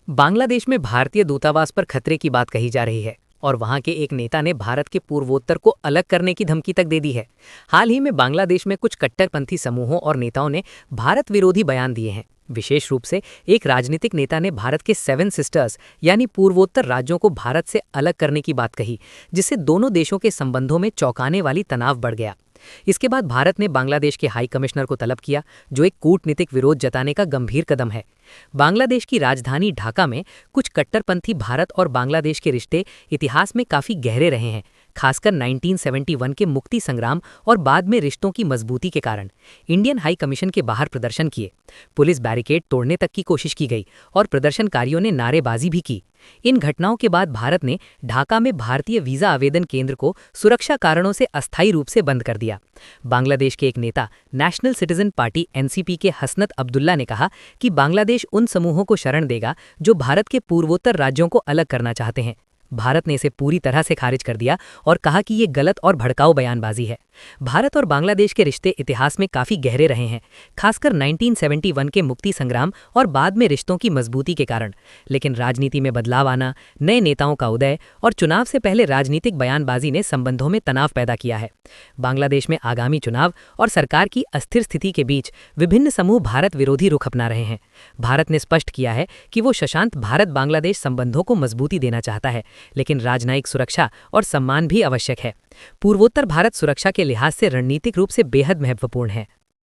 बांग्लादेश में भारतीय दूतावास पर खतरे की बात कही जा रही है और वहां के एक नेता ने भारत के पूर्वोत्तर को अलग करने की धमकी तक दे दी है। हाल ही में बांग्लादेश में कुछ कट्टरपंथी समूहों और नेताओं ने भारत विरोधी बयान दिए हैं। विशेष रूप से एक राजनीतिक नेता ने भारत के सेवन सिस्टर्स यानी पूर्वोत्तर राज्यों को भारत से अलग करने की बात कही, जिससे दोनों देशों के संबंधों में चौंकाने वाली तनाव बढ़ गया। इसके बाद भारत ने बांग्लादेश के हाई कमिश्नर को तलब किया, जो एक कूटनीतिक विरोध जताने का गंभीर कदम है। बांग्लादेश की राजधानी ढाका में कुछ कट्टरपंथी भारत और बांग्लादेश के रिश्ते इतिहास में काफी गहरे रहे हैं, खासकर 1971 के मुक्ति संग्राम और बाद में रिश्तों की मजबूती के कारण। इंडियन हाई कमीशन के बाहर प्रदर्शन किए, पुलिस बैरिकेड तोड़ने तक की कोशिश की गई और प्रदर्शनकारियों ने नारेबाजी भी की। इन घटनाओं के बाद भारत ने ढाका में भारतीय वीजा आवेदन केंद्र को सुरक्षा कारणों से अस्थायी रूप से बंद कर दिया। बांग्लादेश के एक नेता नेशनल सिटीजन पार्टी एनसीपी के हसनत अब्दुल्ला ने कहा कि बांग्लादेश उन समूहों को शरण देगा जो भारत के पूर्वोत्तर राज्यों को अलग करना चाहते हैं। भारत ने इसे पूरी तरह से खारिज कर दिया और कहा कि ये गलत और भड़काऊ बयानबाजी है। भारत और बांग्लादेश के रिश्ते इतिहास में काफी गहरे रहे हैं, खासकर 1971 के मुक्ति संग्राम और बाद में रिश्तों की मजबूती के कारण। लेकिन राजनीति में बदलाव आना, नए नेताओं का उदय और चुनाव से पहले राजनीतिक बयानबाजी ने संबंधों में तनाव पैदा किया है। बांग्लादेश में आगामी चुनाव और सरकार की अस्थिर स्थिति के बीच विभिन्न समूह भारत विरोधी रुख अपना रहे हैं। भारत ने स्पष्ट किया है कि वो सशांत भारत बांग्लादेश संबंधों को मजबूती देना चाहता है, लेकिन राजनयिक सुरक्षा और सम्मान भी आवश्यक है। पूर्वोत्तर भारत सुरक्षा के लिहाज से रणनीतिक रूप से बेहद महत्वपूर्ण है।